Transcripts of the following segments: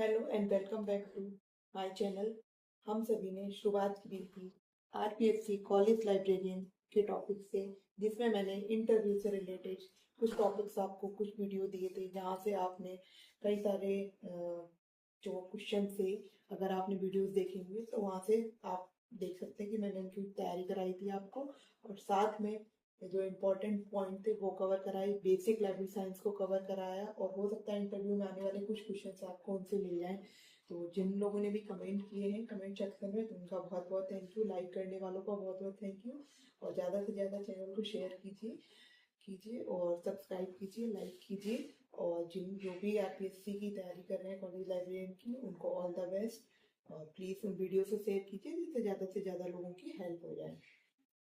Hello and welcome back to my channel. हम सभी ने शुरुआत की थी आरपीएससी कॉलेज लाइब्रेरियन के टॉपिक से, जिसमें मैंने इंटरव्यू से रिलेटेड कुछ टॉपिक्स आपको कुछ वीडियो दिए थे, जहाँ से आपने कई सारे जो क्वेश्चन थे, अगर आपने वीडियोस देखे होंगे तो वहाँ से आप देख सकते हैं कि मैंने उनकी तैयारी कराई थी आपको। और साथ में जो इम्पोर्टेंट पॉइंट थे वो कवर कराई, बेसिक लाइब्रेरी साइंस को कवर कराया, और हो सकता है इंटरव्यू में आने वाले कुछ क्वेश्चन आपको उनसे मिल जाएं। तो जिन लोगों ने भी कमेंट किए हैं कमेंट सेक्शन में, तो उनका बहुत बहुत थैंक यू। लाइक करने वालों का बहुत बहुत थैंक यू। और ज़्यादा से ज़्यादा चैनल को शेयर कीजिए कीजिए और सब्सक्राइब कीजिए, लाइक कीजिए। और जिन जो भी आरपीएससी की तैयारी कर रहे हैं कॉलेज लाइब्रेरियन की, उनको ऑल द बेस्ट। और प्लीज़ उन वीडियो से शेयर कीजिए जिससे ज़्यादा से ज़्यादा लोगों की हेल्प हो जाए।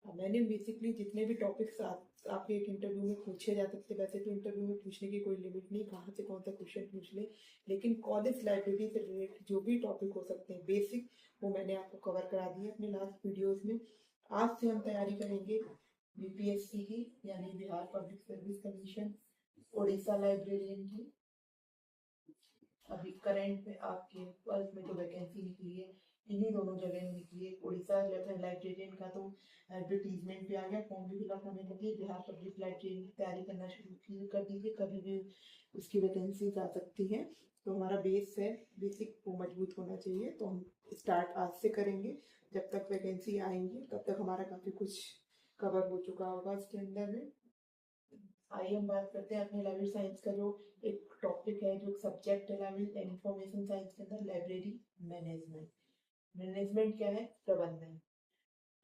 मैंने बेसिकली जितने भी टॉपिक्स आपके एक इंटरव्यू में पूछे जा सकते, वैसे तो इंटरव्यू में पूछने की कोई लिमिट नहीं, कहाँ से कौन सा क्वेश्चन पूछ ले, लेकिन कॉलेज लाइब्रेरी से रिलेटेड जो भी टॉपिक हो सकते हैं बेसिक, वो मैंने आपको कवर करा दिए अपने लास्ट वीडियोस में। आज से हम तैयारी करेंगे बीपीएससी की, यानी Bihar public service commission, Orissa librarian की। अभी करंट में आपके ट्वेल्थ में जो वैकेंसी निकली है, इन्हीं दोनों जगह में निकली है। उड़ीसा लाइब्रेरियन का तो एडवर्टीजमेंट भी आ गया, फॉर्म भी फिलअप होने लगी। बिहार पब्लिक लाइब्रेरियन की तैयारी करना शुरू कर दीजिए, कभी भी उसकी वैकेंसीज आ सकती हैं। तो हमारा बेस है, बेसिक वो मजबूत होना चाहिए। तो हम स्टार्ट आज से करेंगे, जब तक वैकेंसी आएंगी तब तक हमारा काफ़ी कुछ कवर हो चुका होगा इसके अंदर में। आइए हम बात करते हैं अपने लाइब्रेरी साइंस का जो एक टॉपिक है, जो सब्जेक्ट है लाइब्रेरी इंफॉर्मेशन साइंस के अंदर, लाइब्रेरी मैनेजमेंट। मैनेजमेंट क्या है? प्रबंधन।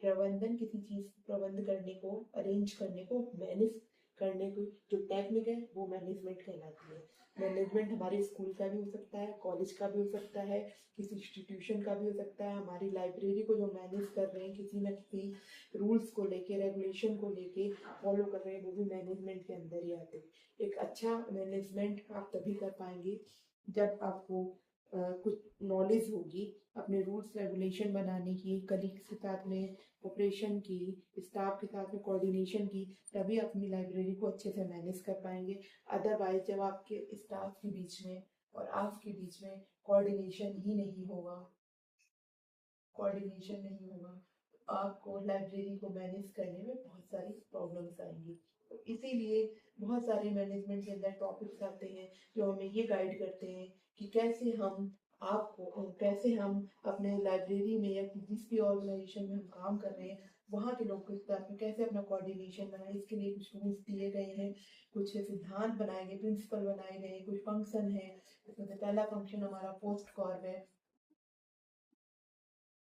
प्रबंधन किसी चीज को प्रबंध करने को, अरेंज करने को, मैनेज करने को, जो टेक्निक है वो मैनेजमेंट कहलाती है। मैनेजमेंट हमारे स्कूल का भी हो सकता है, कॉलेज का भी हो सकता है, किसी इंस्टीट्यूशन का भी हो सकता है। हमारी लाइब्रेरी को जो मैनेज कर रहे हैं, किसी न किसी रूल्स को लेके, रेगुलेशन को लेके फॉलो कर रहे हैं, वो भी मैनेजमेंट के अंदर ही आते हैं। एक अच्छा मैनेजमेंट आप तभी कर पाएंगे जब आपको कुछ नॉलेज होगी अपने रूल्स रेगुलेशन बनाने की, कलीग्स के साथ में ऑपरेशन की, स्टाफ के साथ में कोऑर्डिनेशन की, तभी अपनी लाइब्रेरी को अच्छे से मैनेज कर पाएंगे। अदरवाइज जब आपके स्टाफ के बीच में और आपके बीच में कोऑर्डिनेशन ही नहीं होगा, कोऑर्डिनेशन नहीं होगा, तो आपको लाइब्रेरी को मैनेज करने में बहुत सारी प्रॉब्लम्स आएंगी। तो इसीलिए बहुत सारे मैनेजमेंट के अंदर टॉपिक्स आते हैं जो हमें ये गाइड करते हैं कि कैसे हम अपने लाइब्रेरी में या जिस भी ऑर्गेनाइजेशन में हम काम कर रहे हैं, वहाँ के लोगों के साथ में कैसे अपना कोऑर्डिनेशन बनाए। इसके लिए कुछ रूल्स दिए गए हैं, कुछ सिद्धांत बनाए गए, प्रिंसिपल बनाए गए, कुछ फंक्शन है। इसमें से पहला फंक्शन हमारा पोस्ट कॉर्प है।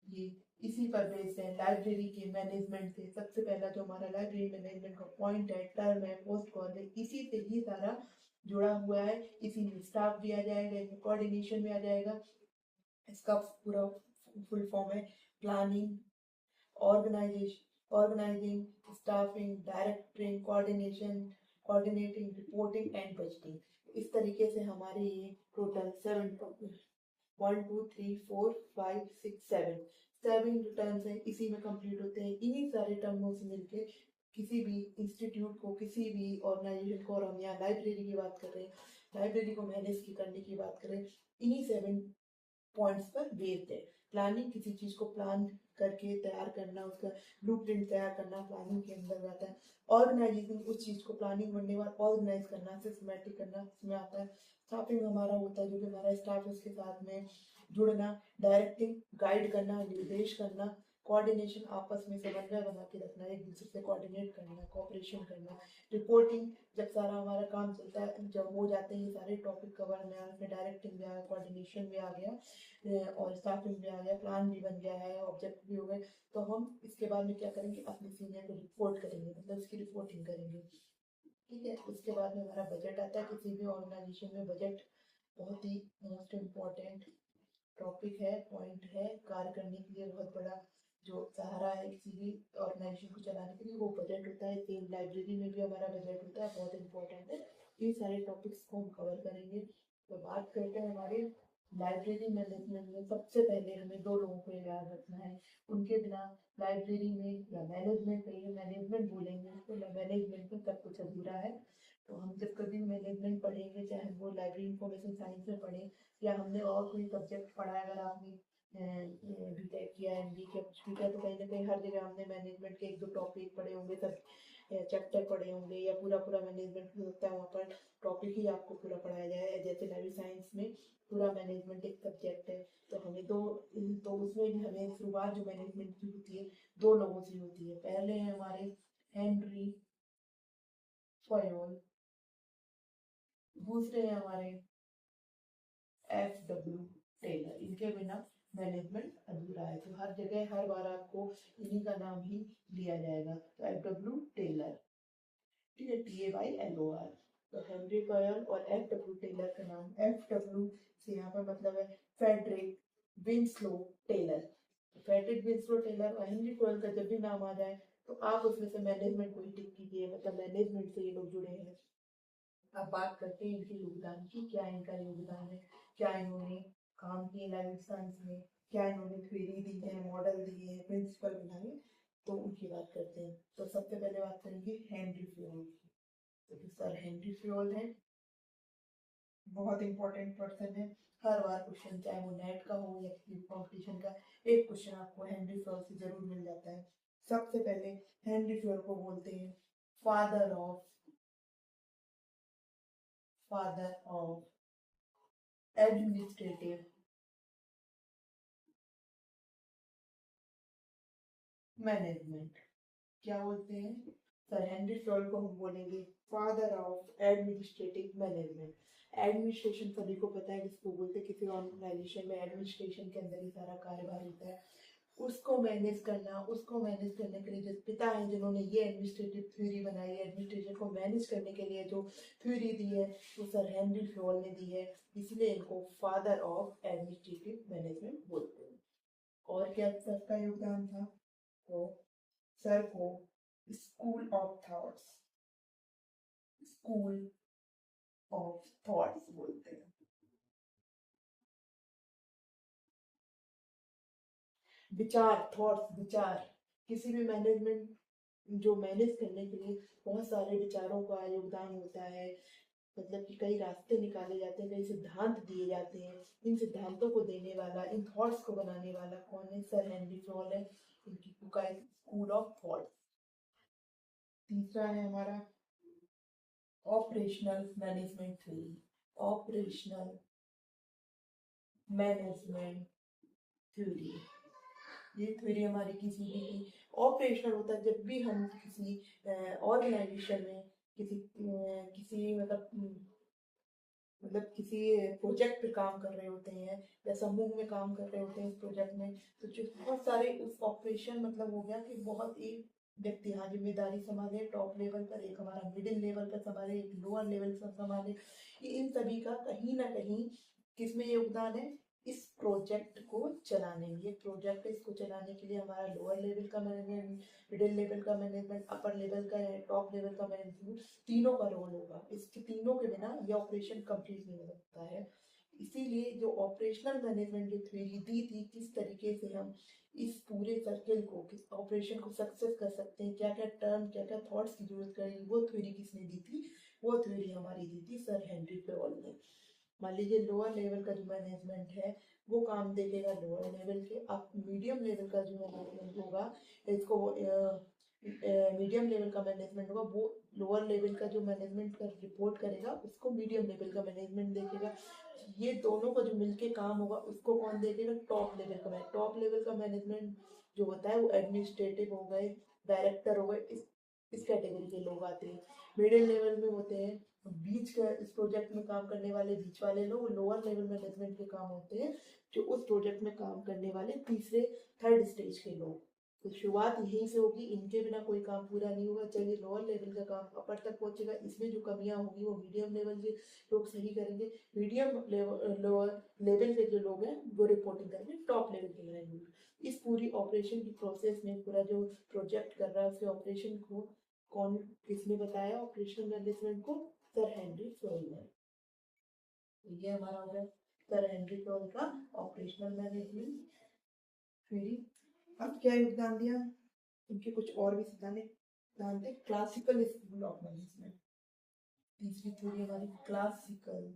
ये इसी पर बेस्ड है लाइब्रेरी के मैनेजमेंट से। सबसे पहला जो हमारा लाइब्रेरी मैनेजमेंट का पॉइंट है, टर्म है, पोस्ट कॉल है, इसी से ही सारा जुड़ा हुआ है। इसी में स्टाफ भी आ जाएगा, इसमें कोऑर्डिनेशन भी आ जाएगा। इसका पूरा फुल फॉर्म है planning, organising, staffing, directing, coordinating, reporting and budgeting. इस तरीके से हमारे ये टोटल 7 टर्म्स हैं, इसी में कंप्लीट होते हैं। इन्हीं सारे टर्मों से मिलके किसी भी इंस्टीट्यूट को, किसी भी ऑर्गेनाइजेशन को, और हम यहाँ लाइब्रेरी की बात कर रहे हैं, लाइब्रेरी को मैनेज की करने की बात करें, इन्हीं 7 पॉइंट्स पर बेस्ड है। प्लानिंग किसी चीज को प्लान करके तैयार करना, उसका ब्लूप्रिंट तैयार करना प्लानिंग के अंदर आता है। ऑर्गेनाइजिंग उस चीज को प्लानिंग बनने के बाद ऑर्गेनाइज करना, सिस्टमेटिक करना, इसमें आता है। स्टाफिंग हमारा होता है, जो भी हमारा स्टाफ है उसके साथ में जुड़ना। डायरेक्टिंग, गाइड करना, निर्देश करना। कोऑर्डिनेशन, आपस में समन्वय बना के रखना, एक दूसरे से कोऑर्डिनेट करना, कोऑपरेशन करना। रिपोर्टिंग, जब सारा हमारा काम चलता है, जब हो जाते हैं ये सारे टॉपिक कवर में, उसमें डायरेक्टिंग भी आ गया, कोऑर्डिनेशन भी आ गया, और स्टाफिंग भी आ गया, प्लान भी बन गया है, ऑब्जेक्ट भी हो गए, तो हम इसके बाद में क्या करेंगे, अपने सीनियर को रिपोर्ट करेंगे, मतलब उसकी रिपोर्टिंग करेंगे। ठीक है। उसके बाद में हमारा बजट आता है। किसी भी ऑर्गेनाइजेशन में बजट बहुत ही मोस्ट इम्पोर्टेंट टॉपिक है, पॉइंट है। कार्य करने के लिए बहुत बड़ा जो सहारा है किसी भी ऑर्गेनाइजेशन को चलाने के लिए, वो बजट होता है। सेम लाइब्रेरी में भी हमारा बजट होता है, बहुत इंपॉर्टेंट है। ये सारे टॉपिक्स को हम कवर करेंगे। तो बात करते हैं हमारे लाइब्रेरी मैनेजमेंट में। सबसे पहले हमें दो लोगों को याद रखना है, उनके बिना लाइब्रेरी में, या मैनेजमेंट कहिए, मैनेजमेंट बोलेंगे उसको, मैनेजमेंट में सब कुछ अधूरा है। तो हम जब कभी मैनेजमेंट पढ़ेंगे, चाहे वो लाइब्रेरी इंफॉर्मेशन साइंस में पढ़े या हमने और कोई सब्जेक्ट पढ़ा है, अगर आपने बीटेक किया है, एमबी किया, कुछ भी किया, तो कहीं ना कहीं हर जगह हमने मैनेजमेंट के एक दो टॉपिक पढ़े होंगे, सब चैप्टर पढ़े होंगे, या पूरा पूरा मैनेजमेंट हो सकता है वहाँ पर टॉपिक ही आपको पूरा पढ़ाया जाए। जैसे लाइब्रेरी साइंस में पूरा मैनेजमेंट एक सब्जेक्ट है, तो हमें तो उसमें भी हमें शुरुआत जो मैनेजमेंट की होती है दो लोगों से होती है। पहले है हमारे हेनरी फयोल, दूसरे हैं हमारे FW टेलर। इनके बिना मैनेजमेंट अधूरा है, तो हर जगह हर बार आपको इन्हीं का नाम ही लिया जाएगा। तो FW टेलर, ठीक है, TAYLOR। तो हेनरी फयोल और FW टेलर का नाम, FW से यहाँ पर मतलब है Frederick Winslow Taylor. Frederick Winslow Taylor और हेनरी फयोल का जब भी नाम आ जाए तो आप उसमें से मैनेजमेंट को ही टिक कीजिए, मतलब मैनेजमेंट से ये लोग जुड़े हैं। अब बात करते हैं इनके योगदान की, क्या इनका योगदान है, क्या इन्होंने काम किए लाइफ साइंस में, क्या इन्होंने थ्योरी दी है, मॉडल दिए हैं, प्रिंसिपल बनाए, तो उनकी बात करते हैं। तो सबसे पहले बात करेंगे हेनरी फ्योल की। तो सर हेनरी फ्योल है, बहुत इंपॉर्टेंट पर्सन है। हर बार क्वेश्चन, चाहे वो नेट का हो या किसी कॉम्पिटिशन का, एक क्वेश्चन आपको हेनरी फ्योल से जरूर मिल जाता है। सबसे पहले हेनरी फ्योल को बोलते हैं फादर ऑफ एडमिनिस्ट्रेटिव मैनेजमेंट। क्या बोलते हैं सर हेनरी फ्योल को, हम बोलेंगे father of administrative management. Administration सभी को पता है किसको बोलते हैं, किसी ऑर्गेनाइजेशन में एडमिनिस्ट्रेशन के अंदर ही सारा कार्यभार होता है। उसको मैनेज करना, उसको मैनेज करने के लिए जो पिता हैं जिन्होंने ये एडमिनिस्ट्रेटिव थ्योरी बनाई है, एडमिनिस्ट्रेशन को मैनेज करने के लिए जो थ्योरी दी है वो सर हेनरी फ्योल ने दी है, इसलिए इनको फादर ऑफ एडमिनिस्ट्रेटिव मैनेजमेंट बोलते हैं। और क्या सर का योगदान था, तो सर को स्कूल ऑफ थॉट्स बोलते हैं। विचार, थॉट्स, विचार। किसी भी मैनेजमेंट जो मैनेज करने के लिए बहुत सारे विचारों का योगदान होता है, मतलब कि कई रास्ते निकाले जाते हैं, कई सिद्धांत दिए जाते हैं। इन सिद्धांतों को देने वाला, इन थॉट्स को बनाने वाला कौन है, सर हेनरी फ्योल है। इनकी बुक है स्कूल ऑफ थॉट्स। तीसरा है हमारा operational management theory. Operational management theory, ये थ्योरी हमारी किसी भी ऑपरेशनल होता है, जब भी हम किसी ऑर्गेनाइजेशन में किसी मतलब किसी प्रोजेक्ट पे काम कर रहे होते हैं या समूह में काम कर रहे होते हैं इस प्रोजेक्ट में, तो जो बहुत सारे उस ऑपरेशन मतलब हो गया कि बहुत ही व्यक्ति यहाँ जिम्मेदारी संभाले टॉप लेवल पर, एक हमारा मिडिल लेवल पर संभाले, एक लोअर लेवल पर संभाले। इन सभी का कहीं ना कहीं किसमें योगदान है, इस प्रोजेक्ट को चलाने में। ये प्रोजेक्ट है, इसको चलाने के लिए हमारा लोअर लेवल का मैनेजमेंट, मिडिल लेवल का मैनेजमेंट, अपर लेवल का, टॉप लेवल का मैनेजमेंट, तीनों का रोल होगा। इसके तीनों के बिना ये ऑपरेशन कंप्लीट नहीं हो सकता है। इसीलिए जो ऑपरेशनल मैनेजमेंट जो थ्योरी दी थी, किस तरीके से हम इस पूरे सर्किल को, किस ऑपरेशन को सक्सेस कर सकते हैं, क्या क्या टर्म, क्या क्या थॉट्स की जरूरत करेगी, वो थ्योरी किसने दी थी, वो थ्योरी हमारी दी थी सर हेनरी फ्योल ने। मान लीजिए लोअर लेवल का जो मैनेजमेंट है वो काम देखेगा लोअर लेवल के, अब मीडियम लेवल का जो मैनेजमेंट होगा, इसको मीडियम लेवल का मैनेजमेंट होगा, वो लोअर लेवल का जो मैनेजमेंट का रिपोर्ट करेगा उसको मीडियम लेवल का मैनेजमेंट देखेगा। ये दोनों का जो मिलके काम होगा उसको कौन देखेगा, टॉप लेवल का। टॉप लेवल का मैनेजमेंट जो होता है वो एडमिनिस्ट्रेटिव हो गए, डायरेक्टर हो गए, इस कैटेगरी के लोग आते हैं। मिडिल लेवल में होते हैं बीच का, इस प्रोजेक्ट में काम करने वाले बीच वाले लोग, लोअर लेवल मैनेजमेंट के काम होते हैं जो उस प्रोजेक्ट में काम करने वाले तीसरे थर्ड स्टेज के लोग। तो शुरुआत यहीं से होगी, इनके बिना कोई काम पूरा नहीं होगा। चलिए लोअर लेवल का काम अपर तक पहुंचेगा, इसमें जो कमियां होंगी वो मीडियम लेवल के लोग सही करेंगे, मीडियम लेवल लोअर लेवल के जो लोग हैं वो रिपोर्टिंग करेंगे टॉप लेवल के मैनेजमेंट। इस पूरी ऑपरेशन की प्रोसेस में पूरा जो प्रोजेक्ट कर रहा है उसके ऑपरेशन को कौन, किसने बताया ऑपरेशनल मैनेजमेंट को, सर हेनरी फ्योल ने। तो ये हमारा हो गया सर हेनरी फ्योल का ऑपरेशनल मैनेजमेंट थ्योरी। अब क्या योगदान दिया, उनके कुछ और भी सिद्धांत थे, क्लासिकल स्कूल ऑफ मैनेजमेंट। तीसरी थ्योरी हमारी क्लासिकल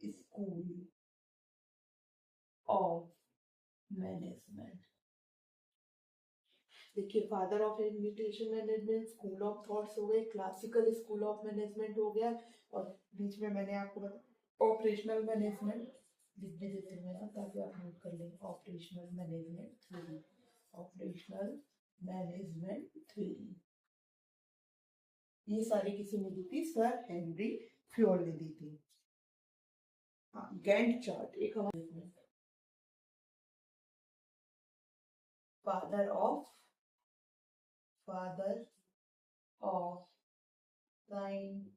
स्कूल ऑफ मैनेजमेंट। देखिए, father of education management, school of thoughts हो गए, क्लासिकल स्कूल ऑफ मैनेजमेंट हो गया, और बीच में मैंने आपको बताया ऑपरेशनल मैनेजमेंट, लिख भी देते हैं ना ताकि आप नोट कर लें। Operational management theory, operational management theory, ये सारी किसी ने दी थी? सर हेनरी फ्योल ने दी थी। हाँ, गैंट चार्ट एक हमारे फादर ऑफ साइंटिफिक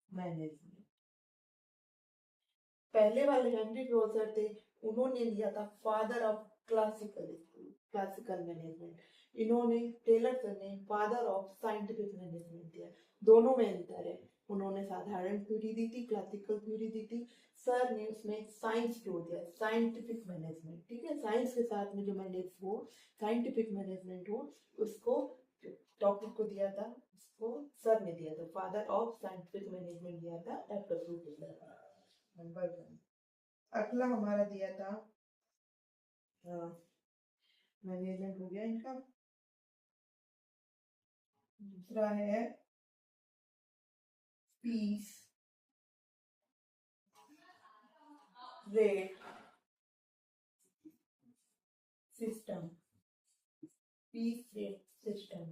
मैनेजमेंट। पहले वाले हेनरी फ्योल सर थे, उन्होंने लिया था फादर ऑफ क्लासिकल मैनेजमेंट। इन्होंने टेलर सर ने फादर ऑफ साइंटिफिक मैनेजमेंट दिया। दोनों में अंतर है, उन्होंने साधारण थ्योरी दी थी, क्लासिकल थ्योरी दी थी। सर ने उसमें साइंस जोड़ दिया, साइंटिफिक मैनेजमेंट। ठीक है, साइंस के साथ में जो मैनेज हो, साइंटिफिक मैनेजमेंट हो, उसको टॉपिक को दिया था, उसको सर ने दिया था, फादर ऑफ साइंटिफिक मैनेजमेंट दिया था F.W. टेलर। नंबर 1। अगला हमारा दिया था मैनेजमेंट हो गया इनका। दूसरा है piece rate system, piece rate system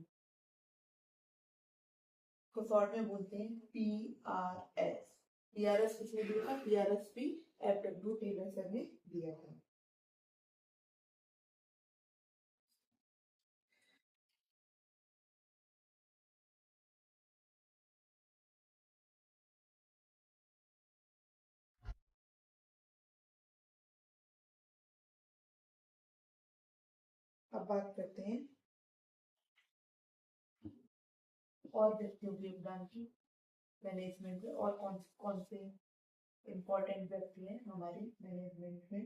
को शॉर्ट में बोलते हैं PRS। PRS किसने दिया था? PRS भी F.W. टेलर सर ने दिया था। अब बात करते हैं और व्यक्तियों के योगदान की मैनेजमेंट में, और कौन कौन से इम्पोर्टेंट व्यक्ति हैं हमारी मैनेजमेंट में।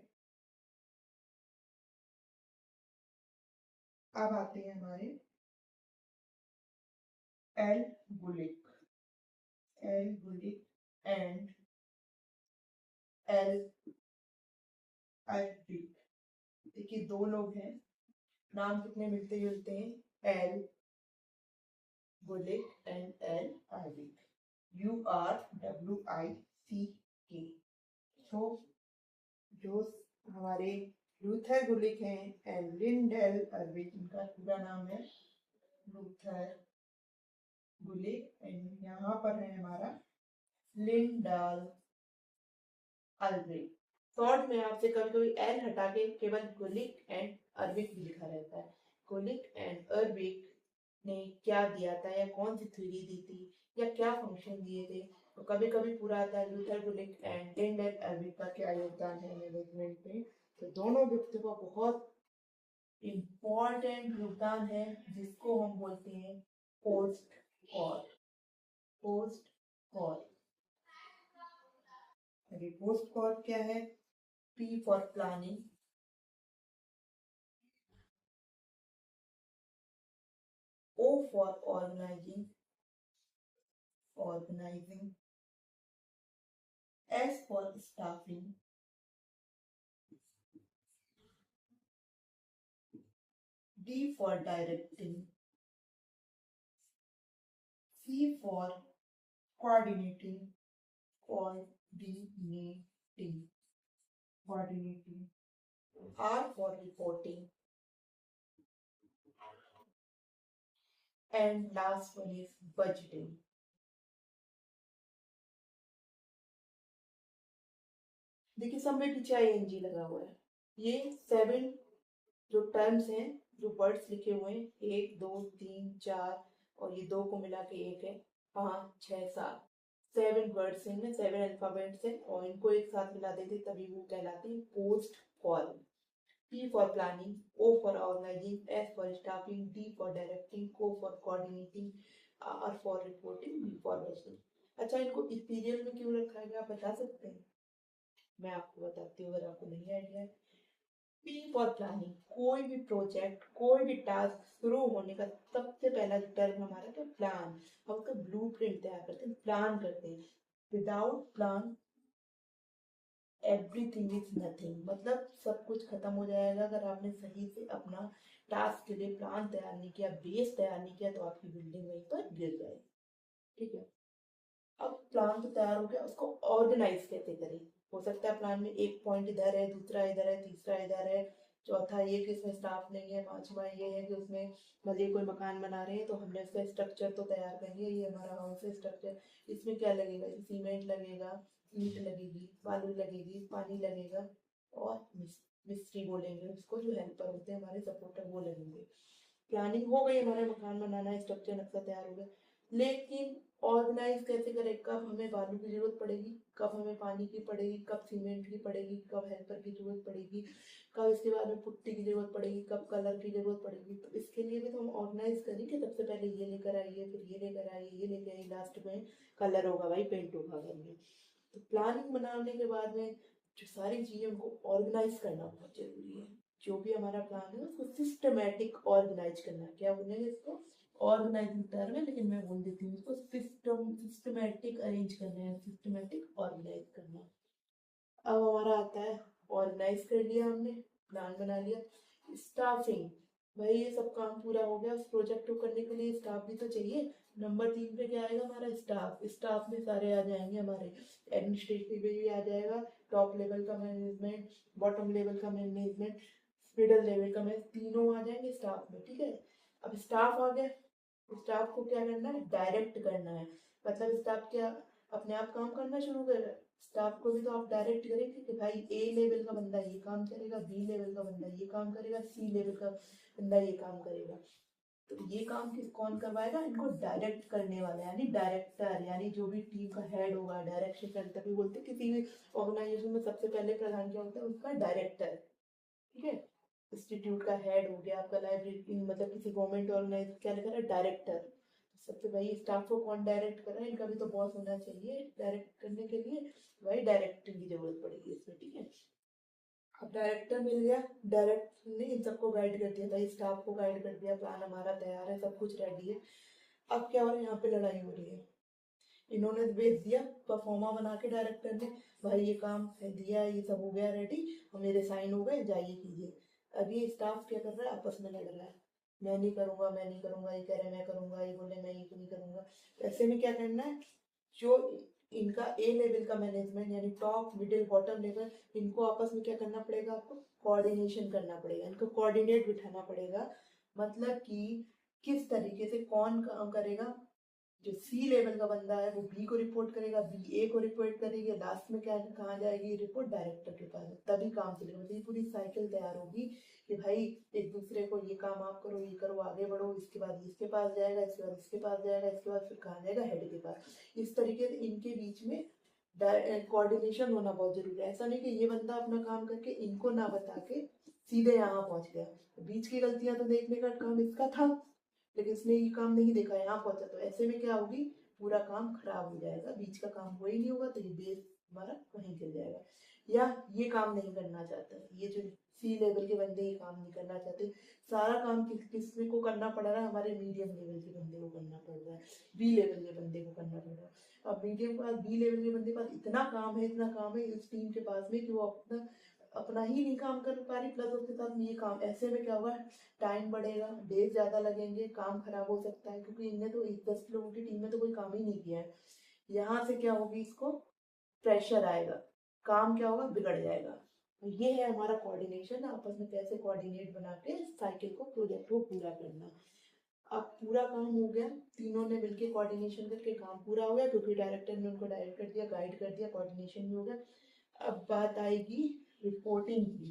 अब आते हैं हमारे L Gulick and L Urwick. देखिए, दो लोग हैं, नाम कितने मिलते जुलते हैं, L Gulick and L Urwick, URWICK। तो जो हमारे लूथर गुलिक हैं एंड लिंडेल अल्ब्रिक, इनका पूरा नाम है लूथर गुलिक, एंड यहाँ पर है हमारा लिंडाल अल्ब्रिक। शॉर्ट में आपसे कभी कभी एल हटा के केवल गुलिक एंड अरबिक भी लिखा रहता है। गुलिक एंड अरबिक ने क्या दिया था, या कौन सी थ्योरी दी थी, या क्या फंक्शन दिए थे। तो कभी कभी पूरा आता है Luther Gulik and Lindell Arabic का क्या योगदान है मैनेजमेंट में। तो दोनों व्यक्तियों का बहुत इम्पोर्टेंट योगदान है, जिसको हम बोलते हैं post call. Post call, post call क्या है? P for planning, O for organizing, S for staffing, D for directing, C for coordinating, coordinating, R for reporting, and last one is budgeting. देखिए, सब में पीछे ING लगा हुआ है। ये 7 जो टर्म्स हैं, जो वर्ड्स लिखे हुए हैं, 1 2 3 4, और ये 2 को मिला के 1 है, 5 6 7, 7 वर्ड्स हैं, 7 अल्फाबेट्स हैं, और इनको एक साथ मिला देते तभी वो कहलाती है post call. P for planning, O for organizing, S for staffing, D for directing, O for coordinating, R for reporting, B for budgeting। अच्छा, इनको इस पीरियड में क्यों रखा है, आप बता सकते हैं? मैं आपको बताती हूँ अगर आपको नहीं आइडिया है। P for planning. कोई भी प्रोजेक्ट, कोई भी टास्क शुरू होने का सबसे पहला टर्म हमारा क्या, प्लान। हम उसका ब्लूप्रिंट तैयार करते हैं, प्लान करते हैं। Without plan everything is nothing, मतलब सब कुछ खत्म हो जाएगा। अगर आपने सही से अपना टास्क के लिए प्लान तैयार नहीं किया, बेस तैयार नहीं किया, तो आपकी बिल्डिंग वहीं पर गिर जाएगी। ठीक है, अब प्लान तो तैयार हो गया, उसको ऑर्गेनाइज कैसे करें। हो सकता है प्लान में एक पॉइंट इधर है, दूसरा इधर है, तीसरा इधर है, चौथा ये कि इसमें स्टाफ नहीं है, पांचवा ये है कि उसमें भले कोई मकान बना रहे हैं तो हमने उसका स्ट्रक्चर तो तैयार कर लिया, ये हमारा हाउस है स्ट्रक्चर। इसमें क्या लगेगा, सीमेंट लगेगा, ईंट लगेगी, बालू लगेगी, पानी लगेगा, और मिस्त्री बोलेंगे उसको, जो हेल्पर होते हैं हमारे सपोर्टर, वो लगेंगे। प्लानिंग हो गई, हमारा मकान बनाना है, स्ट्रक्चर नक्शा तैयार हो गया। लेकिन ऑर्गेनाइज कैसे करें, कब हमें बालू की जरूरत पड़ेगी, कब हमें पानी की पड़ेगी, कब सीमेंट की पड़ेगी, कब हेल्पर की जरूरत पड़ेगी, कब इसके बाद में पुट्टी की जरूरत पड़ेगी, कब कलर की जरूरत पड़ेगी। तो इसके लिए भी तो हम ऑर्गेनाइज करें कि सबसे पहले ये लेकर आइए, फिर ये लेकर आइए, ये लेकर आइए, लास्ट में कलर होगा भाई, पेंट होगा घर में। तो प्लानिंग बनाने के बाद में जो सारी चीजें उनको ऑर्गेनाइज करना बहुत जरूरी है। जो भी हमारा प्लान है उसको सिस्टमेटिक ऑर्गेनाइज करना है। क्या बोलेंगे इसको, ऑर्गेनाइजिंग टर्म है लेकिन मैं बोल देती हूँ इसको सिस्टमेटिक अरेंज करना है, सिस्टमेटिक ऑर्गेनाइज करना। अब हमारा आता है, ऑर्गेनाइज कर लिया हमने, प्लान बना लिया। स्टाफिंग, भाई ये सब काम पूरा हो गया, उस प्रोजेक्ट को करने के लिए स्टाफ भी तो चाहिए। नंबर 3 पे क्या आएगा हमारा, स्टाफ। स्टाफ में सारे आ जाएंगे हमारे, एडमिनिस्ट्रेटिव भी आ जाएगा, टॉप लेवल का मैनेजमेंट, बॉटम लेवल का मैनेजमेंट, मिडल लेवल का मैनेज, तीनों आ जाएंगे स्टाफ में। ठीक है, अब स्टाफ आ गया, स्टाफ को क्या करना है, डायरेक्ट करना है। मतलब स्टाफ क्या अपने आप काम करना शुरू कर, स्टाफ को भी तो आप डायरेक्ट करेंगे कि भाई ए लेवल का बंदा ये काम करेगा, बी लेवल का बंदा ये काम करेगा, सी लेवल का बंदा ये काम करेगा। तो ये काम किस कौन करवाएगा, इनको डायरेक्ट करने वाला, यानी डायरेक्टर, यानी जो भी टीम का हेड होगा, डायरेक्शन सेंटर भी बोलते हैं किसी भी ऑर्गेनाइजेशन में। सबसे पहले प्रधान क्या होता है, उसका डायरेक्टर। ठीक है, इंस्टीट्यूट का हेड हो गया आपका, लाइब्रेरी मतलब किसी गवर्नमेंट ऑर्गेनाइज क्या लिखा है, डायरेक्टर। सबसे भाई स्टाफ को कौन डायरेक्ट कर रहा है, इनका भी तो बॉस होना चाहिए डायरेक्ट करने के लिए, भाई डायरेक्टर की जरूरत पड़ेगी इसमें। ठीक है, अब डायरेक्टर मिल गया, डायरेक्टर ने इन सबको गाइड कर दिया, भाई स्टाफ को गाइड कर दिया, प्लान हमारा तैयार है, सब कुछ रेडी है। अब क्या हो रहा है, यहाँ पे लड़ाई हो रही है। इन्होंने भेज दिया परफॉर्मा बना के डायरेक्टर ने, भाई ये काम है दिया है, ये सब हो गया रेडी, और मेरे साइन हो गए, जाइए कीजिए। अभी स्टाफ क्या कर रहा है, आपस में लड़ रहा है, मैं नहीं करूंगा, मैं नहीं करूंगा, ये कह रहे मैं करूंगा, ये बोले मैं ये नहीं करूंगा। ऐसे में क्या करना है, जो इनका ए लेवल का मैनेजमेंट, यानी टॉप मिडिल बॉटम लेवल, इनको आपस में क्या करना पड़ेगा, आपको कोऑर्डिनेशन करना पड़ेगा, इनको कोऑर्डिनेट बिठाना पड़ेगा। मतलब कि किस तरीके से कौन काम करेगा। जो सी लेवल का बंदा है वो बी को रिपोर्ट करेगा, बी ए को रिपोर्ट करेगी, लास्ट में क्या कहाँ जाएगी रिपोर्ट, डायरेक्टर के पास। तभी काम चलेगा, मतलब ये पूरी साइकिल तैयार होगी कि भाई एक दूसरे को ये काम आप करो, ये करो, आगे बढ़ो, इसके बाद इसके पास जाएगा, इसके बाद इसके पास जाएगा, इसके बाद फिर कहाँ जाएगा, हेड के पास। इस तरीके से इनके बीच में कोऑर्डिनेशन होना बहुत जरूरी है। ऐसा नहीं कि ये बंदा अपना काम करके इनको ना बता के सीधे यहाँ पहुंच गया, बीच की गलतियां तो देखने का काम इसका था, लेकिन इसने ये काम नहीं देखा, यहाँ पहुंचा। तो ऐसे में क्या होगी, पूरा काम खराब हो जाएगा, बीच का काम हो ही नहीं होगा, तो ये बेस हमारा वहीं गिर जाएगा। या ये काम नहीं करना चाहता, ये जो सी लेवल के बंदे ये काम नहीं करना चाहते, सारा काम किसने को करना पड़ रहा है, हमारे मीडियम लेवल के बंदे को करना पड़ रहा है, बी लेवल के बंदे को करना पड़ रहा है। अब मीडियम के पास, बी लेवल के बंदे के पास इतना काम है, इतना काम है इस टीम के पास में, कि वो अपना अपना ही नहीं काम कर पा रही, प्लस उसके साथ ये काम। ऐसे में क्या होगा, टाइम बढ़ेगा, डेज ज्यादा लगेंगे, काम खराब हो सकता है, क्योंकि इनने तो 10 लोगों की टीम में तो कोई काम ही नहीं किया है। यहाँ से क्या होगी, इसको प्रेशर आएगा, काम क्या होगा, बिगड़ जाएगा। तो ये है हमारा कोऑर्डिनेशन, आपस में कैसे कोऑर्डिनेट बना के साइकिल को, प्रोजेक्ट को पूरा करना। अब पूरा काम हो गया, तीनों ने मिलके कोऑर्डिनेशन करके काम पूरा हो गया, क्योंकि डायरेक्टर ने उनको डायरेक्ट कर दिया, गाइड कर दिया, कोऑर्डिनेशन भी हो गया। अब बात आएगी रिपोर्टिंग की।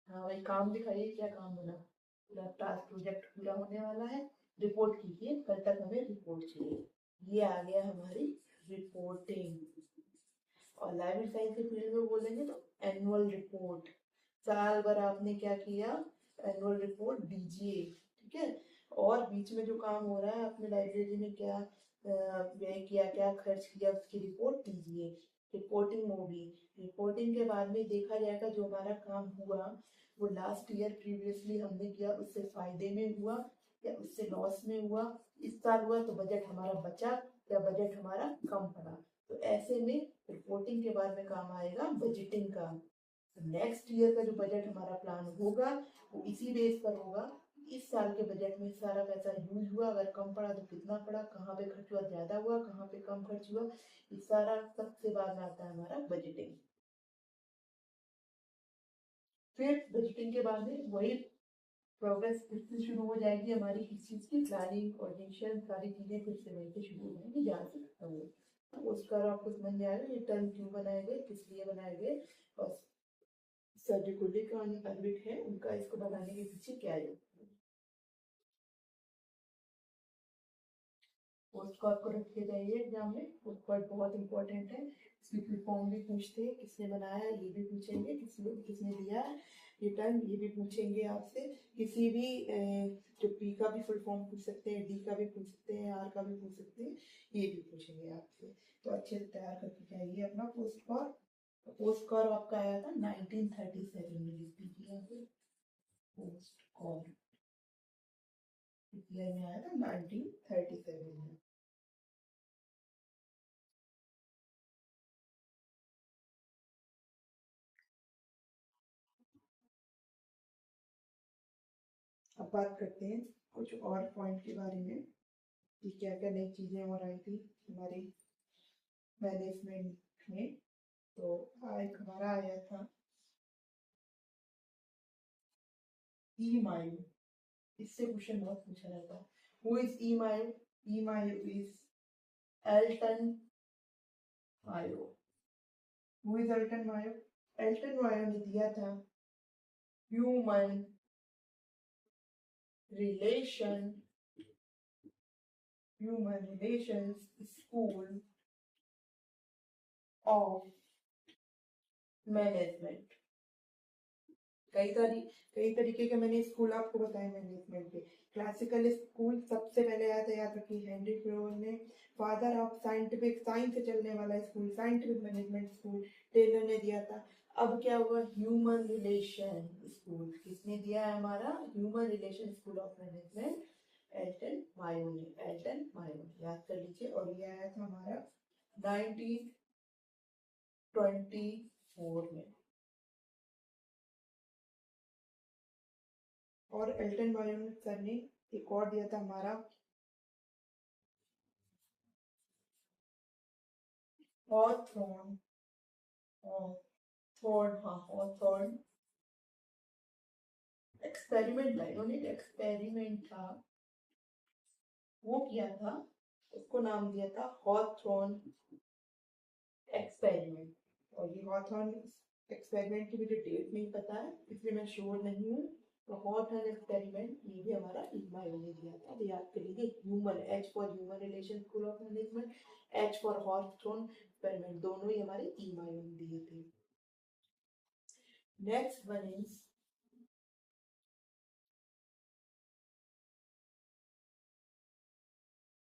हाँ भाई काम दिखाइए, क्या काम बना, पूरा टास्क प्रोजेक्ट पूरा होने वाला है, रिपोर्ट कीजिए, कल तक हमें रिपोर्ट चाहिए। ये आ गया हमारी रिपोर्टिंग। और लाइब्रेरी साइंस के फील्ड में बोलेंगे तो एनुअल रिपोर्ट, साल भर आपने क्या किया, एनुअल रिपोर्ट दीजिए। ठीक है, और बीच में जो काम हो रहा है, अपने लाइब्रेरी में क्या व्यय किया, क्या खर्च किया, उसकी रिपोर्ट दीजिए। रिपोर्टिंग होगी, रिपोर्टिंग के बाद में देखा जाएगा जो हमारा काम हुआ, वो लास्ट ईयर प्रीवियसली हमने किया उससे फायदे में हुआ या उससे लॉस में हुआ, इस साल हुआ तो बजट हमारा बचा या बजट हमारा कम पड़ा। तो ऐसे में रिपोर्टिंग के बाद में काम आएगा बजटिंग का। नेक्स्ट ईयर का जो बजट हमारा प्लान होगा वो इसी बेस पर होगा, इस साल के बजट में सारा पैसा यूज हुआ, अगर कम पड़ा तो कितना पड़ा, कहाँ पे खर्च हुआ, ज्यादा हुआ, कहाँ पे कम खर्च हुआ, ये सारा सबसे बाद में आता है हमारा बजटिंग। फिर बजटिंग के बाद में वही प्रोग्रेस फिर से शुरू हो जाएगी हमारी इस चीज की प्लानिंग, कोऑर्डिनेशन, सारी चीजें फिर से वहीं से शुरू हो जाएंगी जहाँ से खत्म हुई। तो उसका आपको समझ में आएगा ये टर्म क्यों बनाए गए, किस लिए बनाए गए, और सर जो कुलिक और अरबिक है उनका इसको बनाने के पीछे क्या है। पोस्ट कार्ड को रख के जाइए एग्जाम में, पोस्ट कार्ड बहुत इंपॉर्टेंट है, इसकी फुल फॉर्म भी पूछते हैं, किसने बनाया ये भी पूछेंगे, किसने दिया रिटर्न ये भी पूछेंगे आपसे, किसी भी जो पी का भी फुल फॉर्म पूछ सकते हैं, डी का भी पूछ सकते हैं, आर का भी पूछ सकते हैं, ये भी पूछेंगे आपसे। तो अच्छे से तैयार करके जाइए अपना पोस्ट कार्ड। पोस्ट कार्ड आपका आया था 1937 में, लिख दीजिए यहाँ पे पोस्ट कार्ड ईयर में आया था 1937 में। अब बात करते हैं कुछ और पॉइंट के बारे में कि क्या क्या नई चीजें हो रही थी हमारी मैनेजमेंट में। तो एक हमारा आया था ई मायू, इससे क्वेश्चन बहुत पूछा जाता है। Who is E Mayo? E Mayo is Elton Mayo. Who is Elton Mayo? Elton Mayo ने दिया था human relation school of management. कई तरीके के मैंने स्कूल आपको बताए मैनेजमेंट के। क्लासिकल स्कूल सबसे पहले आया था, याद रखिए, हेनरी फ्लोर ने, फादर ऑफ साइंटिफिक, साइंस से चलने वाला school, scientific management school Taylor ने दिया था। अब क्या हुआ, ह्यूमन रिलेशन स्कूल किसने दिया है हमारा, human relation school of management, Elton Mayo ने, एल्टन मायो याद कर लीजिए। और ये आया था हमारा 1924 में। और एल्टन मायो सर ने एक और दिया था हमारा हॉथॉर्न, हॉथॉर्न एक्सपेरिमेंट था, इन्होंने एक्सपेरिमेंट था वो किया था, उसको नाम दिया था हॉथॉर्न एक्सपेरिमेंट। और ये हॉथॉर्न एक्सपेरिमेंट की मुझे डेट नहीं पता है इसलिए मैं श्योर नहीं हूँ। तो हॉथॉर्न एक्सपेरिमेंट ये भी हमारा ईमायो ने दिया था, तो याद कर लीजिए human, H for human relation school of management, H for Hawthorne experiment, दोनों ही हमारे ईमायो ने दिए थे। नेक्स्ट वन इज,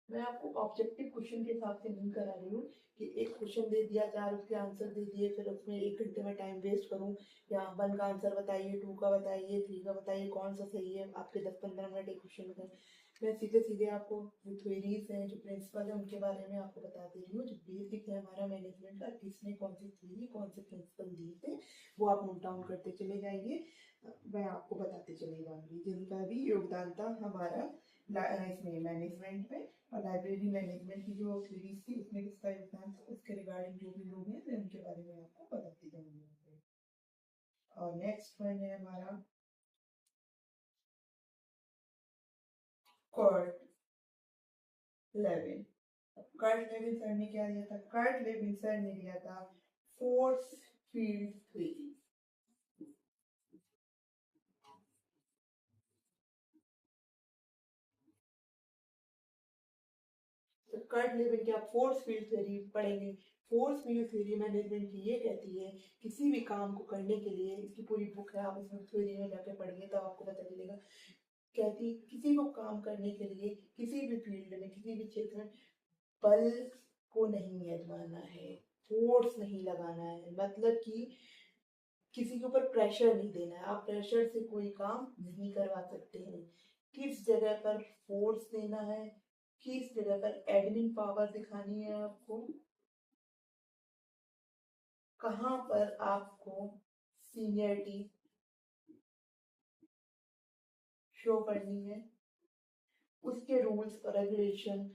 मैं आपको ऑब्जेक्टिव क्वेश्चन के हिसाब से नहीं करा रही हूँ कि एक क्वेश्चन दे दिया, चार उसके आंसर दे दिए, फिर उसमें 1 घंटे में टाइम वेस्ट करूँ, या 1 का आंसर बताइए, 2 का बताइए, 3 का बताइए, कौन सा सही है, आपके 10-15 मिनट एक क्वेश्चन बताए। मैं सीधे सीधे आपको जो थ्योरीज हैं, जो प्रिंसिपल है, उनके बारे में आपको बता दे रही हूँ। जो बेसिक है हमारा मैनेजमेंट का, किसने कौन सी थ्योरी, कौन से प्रिंसिपल दिए थे, वो आप नोट डाउन करते चले जाइए, मैं आपको बताते चले जाऊंगी जिनका भी योगदान था हमारा इसमें मैनेजमेंट में। और लाइब्रेरी मैनेजमेंट की जो सीरीज थी उसमें किसका योगदान था, उसके रिगार्डिंग जो भी लोग हैं मैं उनके बारे में आपको बताती जाऊंगी। और नेक्स्ट वन है हमारा Kurt Lewin. Kurt Lewin sir ने क्या दिया था, कर्ट लेविन सर ने दिया था फोर्स फील्ड थ्योरी। तो कर्ट लेविन की आप फोर्स फील्ड थ्योरी पढ़ेंगे। फोर्स फील्ड थ्योरी मैनेजमेंट की ये कहती है किसी भी काम को करने के लिए, इसकी पूरी बुक है, आप इसमें थ्योरी में जाके पढ़िए तो आपको पता चलेगा, कहती किसी को काम करने के लिए किसी भी फील्ड में, किसी भी क्षेत्र में बल को नहीं आजमाना है, फोर्स नहीं लगाना है, मतलब कि किसी के ऊपर प्रेशर नहीं देना है, आप प्रेशर से कोई काम नहीं करवा सकते हैं। किस जगह पर फोर्स देना है, किस जगह पर एडमिन पावर दिखानी है आपको, कहाँ पर आपको सीनियरिटी शो करनी है, उसके रूल्स और रेगुलेशन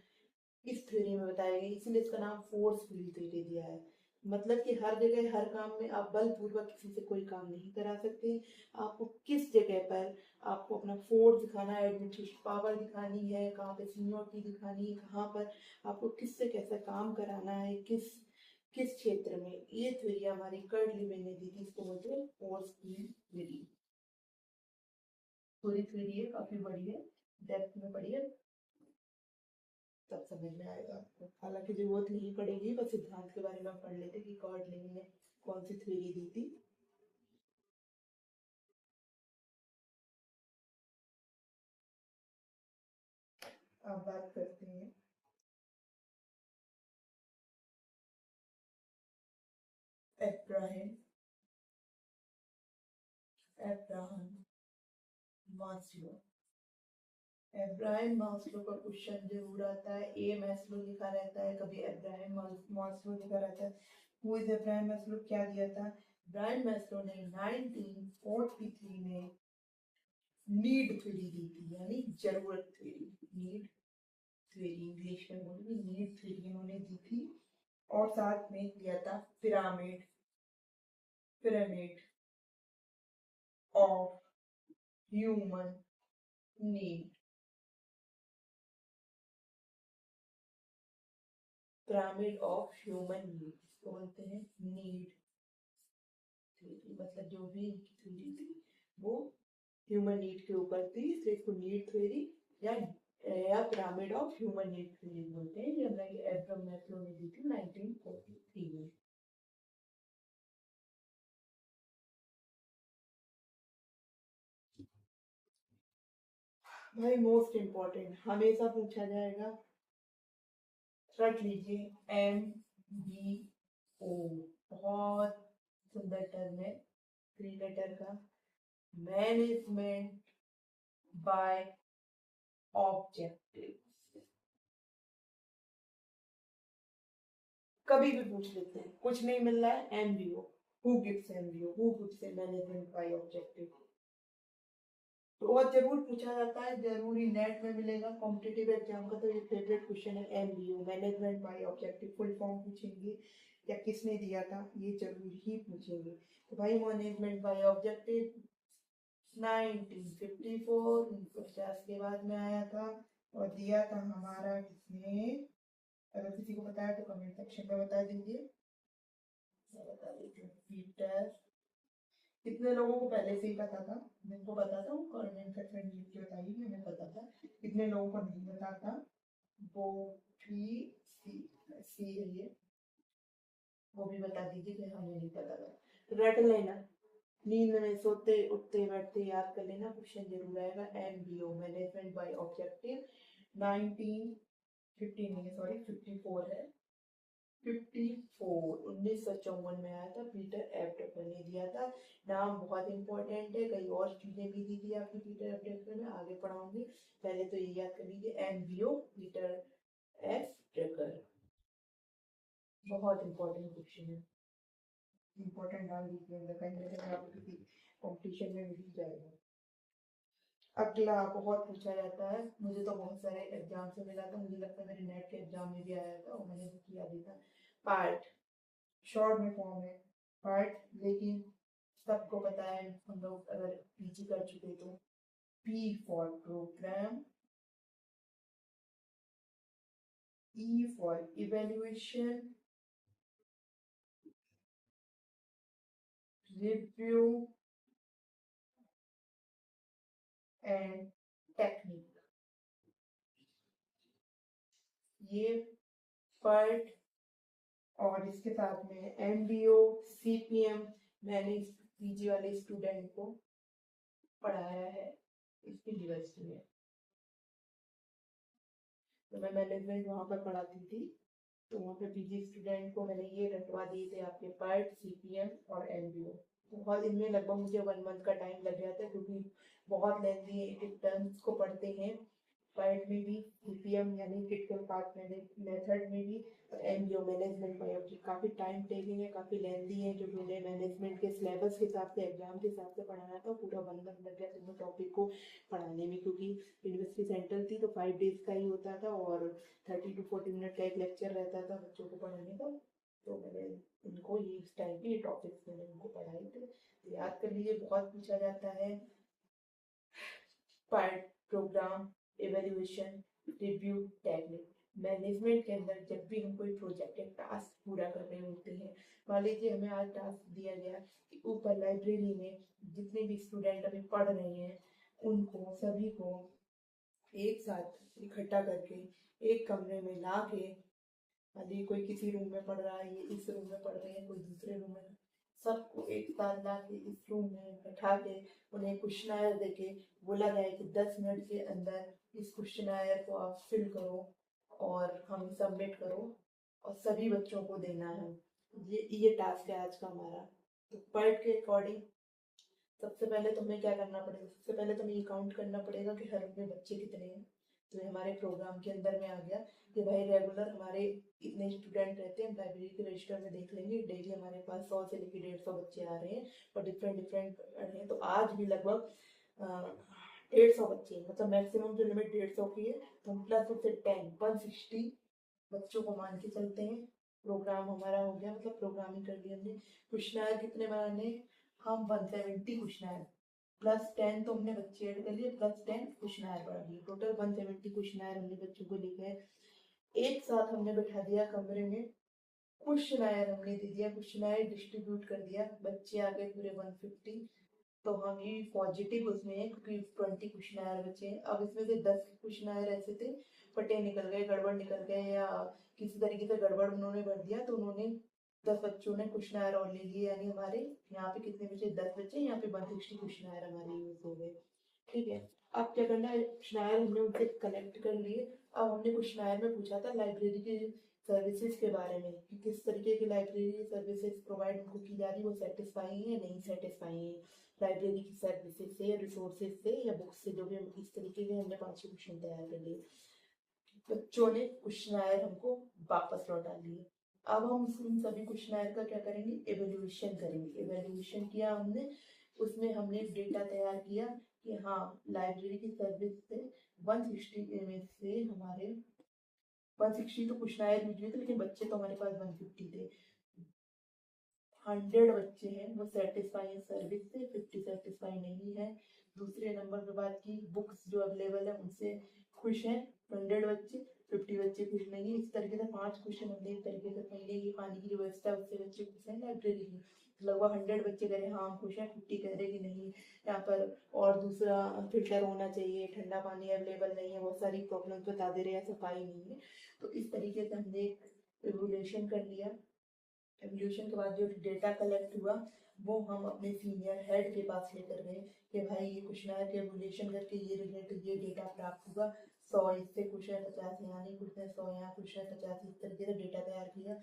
इस थ्योरी में बताए गए, इसीलिए इसका नाम फोर्स फील्ड थ्योरी दिया है। मतलब कि हर जगह हर काम में आप बलपूर्वक किसी से कोई काम नहीं करा सकते। आपको किस जगह पर आपको अपना फोर्स दिखाना है, एडमिनिस्ट्रेशन पावर दिखानी है, कहाँ पे सीनियरिटी दिखानी है, कहाँ पर आपको किससे कैसा काम कराना है, किस किस क्षेत्र में, ये थ्योरी हमारी कर्ट लिविन ने दी थी। इसको बोलते हैं फोर्स फील्ड थ्योरी। पूरी थ्योरी है, काफी बड़ी है, डेप्थ में पढ़ी है, तब समझ में आएगा आपको। हालांकि जरूरत नहीं पड़ेगी, बस सिद्धांत के बारे में पढ़ लेते कि कर्ट लिविन ने कौन सी थ्योरी दी थी। अब बात करते हैं Abraham Abraham Maslow. Abraham Maslow का क्वेश्चन जरूर आता है। ए मैस्लो लिखा रहता है, कभी एब्राहम मास्लो लिखा रहता है। हु इज एब्राहम मैस्लो, क्या दिया था? एब्राहम मैस्लो ने 1943 में नीड थ्योरी दी थी, यानी जरूरत थ्योरी। नीड थ्योरी इंग्लिश में बोली, नीड थ्योरी उन्होंने दी थी। और साथ में दिया था pyramid pyramid of human need. Pyramid of human need इसको बोलते हैं नीड थ्योरी। मतलब जो भी थ्योरी थी वो ह्यूमन नीड के ऊपर थी, इसलिए इसको नीड थ्योरी या pyramid of human need theory बोलते हैं। ये एब्राहम मैस्लो ने दी थी 1943 में। भाई मोस्ट इम्पोर्टेंट हमेशा पूछा जाएगा, रट लीजिए, MBO। बहुत सुंदर टर्म है, 3 लेटर का। Management by objective. कभी भी पूछ लेते हैं, कुछ नहीं मिल रहा है, MBO। Who gives MBO, who gives management by objective. तो और जरूर पूछा जाता है, जरूरी नेट में मिलेगा कॉम्पिटिटिव एग्जाम का। तो ये फेवरेट क्वेश्चन है, MBO management by objective full form पूछेंगे या किसने दिया था, ये जरूर ही पूछेंगे। तो भाई मैनेजमेंट बाय ऑब्जेक्टिव 1954 50 के बाद में आया था, और दिया था हमारा किसने? अगर किसी को पता है तो कमेंट सेक्शन में बता दीजिए। बता दीजिए पीटर। कितने लोगों को पहले से ही पता था? जिनको पता था वो कमेंट सेक्शन में लिख के बताइए कि हमें पता था। कितने लोगों को नहीं पता था? वो भी सी है ये, वो भी बता दीजिए कि हमें नहीं पता था। तो रट लेना, नींद में सोते उठते बैठते याद कर लेना, क्वेश्चन जरूर आएगा। MBO मैनेजमेंट बाय ऑब्जेक्टिव 1950 नहीं सॉरी 54 है, 54 1954 में आया था, पीटर एफ ड्रकर ने दिया था। नाम बहुत इंपॉर्टेंट है, कई और चीजें भी दी थी आपकी पीटर एफ ड्रकर में, आगे पढ़ाऊंगी। पहले तो ये याद कर लीजिए, MBO पीटर एफ ड्रकर। बहुत इंपॉर्टेंट क्वेश्चन है, इंपॉर्टेंट डाल दीजिए अंदर, कहीं ना कहीं आपको किसी कॉम्पिटिशन में मिल जाएगा। अगला बहुत पूछा जाता है, मुझे तो बहुत सारे एग्जाम से मिला था, मुझे लगता है मेरे नेट के एग्जाम में भी आया था और मैंने भी किया भी था। पार्ट शॉर्ट में फॉर्म है पार्ट, लेकिन सबको पता है, हम लोग अगर पीजी कर चुके तो P for program, E for evaluation, review and technique. ये पार्ट, और इसके साथ में MBO CPM मैंने इस पीजी वाले स्टूडेंट को पढ़ाया है इसकी यूनिवर्सिटी में। तो मैं मैनेजमेंट वहाँ पर पढ़ाती थी, तो वहाँ पे पीजी स्टूडेंट को मैंने ये रटवा दिए थे आपके पार्ट, CPM और MBO। बहुत इनमें लगभग मुझे 1 मंथ का टाइम लग गया था, क्योंकि बहुत लेंथी है, एक एक टर्म्स को पढ़ते हैं। पार्ट में भी पीपीएम यानी क्रिटिकल पार्ट मेथड में भी, एमबीओ मैनेजमेंट बायोलॉजी काफ़ी टाइम टेकिंग है, काफ़ी लेंथी है, जो मैंने मैनेजमेंट के सिलेबस के हिसाब से एग्जाम के हिसाब से पढ़ाना था, पूरा 1 मंथ लग गया दोनों टॉपिक को पढ़ाने में, क्योंकि यूनिवर्सिटी सेंटर थी तो 5 डेज का ही होता था और 30 to 40 मिनट का एक लेक्चर रहता था बच्चों को पढ़ाने का। तो मैंने इनको ये इस टाइप के टॉपिक्स मैंने इनको पढ़ाए थे, तो याद कर लीजिए। बहुत पूछा जाता है। Part programme, evaluation, review, technique. Management के अंदर जब भी हम कोई प्रोजेक्ट या टास्क पूरा कर रहे होते हैं, मान लीजिए हमें आज टास्क दिया गया कि ऊपर लाइब्रेरी में जितने भी स्टूडेंट अभी पढ़ रहे हैं उनको सभी को एक साथ इकट्ठा करके एक कमरे में ला के, यदि कोई किसी रूम में पढ़ रहा है, ये इस रूम में पढ़ रहे हैं, कोई दूसरे रूम में, सबको एक साथ ला के इस रूम में बैठा के उन्हें क्वेश्चनायर देके बोला गया है कि 10 मिनट के अंदर इस क्वेश्चनायर को आप फिल करो और हमें सबमिट करो और सभी बच्चों को देना है। ये टास्क है आज का हमारा। तो पर्ट के अकॉर्डिंग सबसे पहले तो हमें क्या करना पड़ेगा, सबसे पहले तो हमें ये काउंट करना पड़ेगा कि हर रूम में बच्चे कितने हैं। तो ये हमारे प्रोग्राम के अंदर में आ गया कि भाई रेगुलर हमारे इतने स्टूडेंट रहते हैं, लाइब्रेरी के रजिस्टर में देख लेंगे, डेली हमारे पास 100 से लेकर 150 बच्चे आ रहे हैं और डिफरेंट डिफरेंट हैं। तो आज भी लगभग 150 बच्चे हैं, मतलब मैक्सिमम जो लिमिट 150 की है, तो हम प्लस उससे 160 बच्चों को मान के चलते हैं। प्रोग्राम हमारा हो गया, मतलब प्रोग्रामिंग कर लिया हमने। क्वेश्चनायर कितने बनाने, हम 170 क्वेश्चनायर प्लस 10, तो हमने बच्चे ऐड कर लिए, प्लस 10 क्वेश्चनायर बढ़ा दिए, टोटल 170 क्वेश्चनायर हमने बच्चों को लिखे। एक साथ हमने बैठा दिया कमरे में, क्वेश्चनायर हमने दे दिया, क्वेश्चनायर डिस्ट्रीब्यूट कर दिया, बच्चे आ गए पूरे 150। तो हम ये पॉजिटिव उसमें है क्योंकि 20 क्वेश्चनायर बचे हैं। अब इसमें से 10 क्वेश्चनायर ऐसे थे फटे निकल गए, गड़बड़ निकल गए, या किसी तरीके से गड़बड़ उन्होंने भर दिया, तो उन्होंने 10 बच्चों ने क्वेश्चनायर और ले लिए, यानी हमारे यहाँ पे कितने बचे, 10 बचे, यहाँ पे 160 क्वेश्चनायर हमारे यूज हो गए। ठीक है। अब क्या करना है, क्वेश्चनायर हमने उनसे कलेक्ट कर लिए। अब हमने क्वेश्चनायर में पूछा था लाइब्रेरी की सर्विसेज के बारे में कि किस तरीके की लाइब्रेरी सर्विसेज प्रोवाइड उनको की जा रही है, वो सेटिस्फाई है या नहीं सेटिस्फाई है लाइब्रेरी की सर्विसेज से या रिसोर्सेज से या बुक्स से, जो भी हम इस तरीके के हमने 5 क्वेश्चन तैयार कर लिए। बच्चों ने क्वेश्चनायर हमको वापस लौटा लिए। अब हम इन सभी क्वेश्चनायर का क्या करेंगे, एवेल्युएशन करेंगे। एवेल्युएशन किया हमने, उसमें हमने डेटा तैयार किया कि हाँ लाइब्रेरी की सर्विस से 160 में से हमारे 160 तो क्वेश्चनायर यूज हुए थे, लेकिन बच्चे तो हमारे पास 150 थे। 100 बच्चे हैं वो सेटिस्फाई है सर्विस से, 50 सेटिस्फाई नहीं है। दूसरे नंबर पे बात की, बुक्स जो अवेलेबल है उनसे खुश हैं 100 बच्चे, 50 बच्चे खुश नहीं है। इस तरीके से 5 क्वेश्चन हमने एक तरीके से पहले ही, पानी की जो व्यवस्था है उससे बच्चे खुश हैं लाइब्रेरी की। लगभग 100 बच्चे कह रहे हैं हाँ हम खुश हैं, 50 कह रहे हैं कि नहीं, यहाँ पर और दूसरा फिल्टर होना चाहिए, ठंडा पानी अवेलेबल नहीं है, बहुत सारी प्रॉब्लम्स बता दे रहे हैं, सफाई नहीं है। तो इस तरीके से हमने रेगुलेशन कर लिया। एवोल्यूशन के बाद जो डेटा कलेक्ट हुआ वो हम अपने सीनियर हेड के पास लेकर गए कि भाई ये क्वेश्चनायर के एवोल्यूशन करके ये रिलेटेड ये डेटा प्राप्त हुआ, 100 इससे खुश है, 50 यहाँ नहीं खुश है, 100 यहाँ खुश है, 50, इस तरीके से डेटा तैयार किया।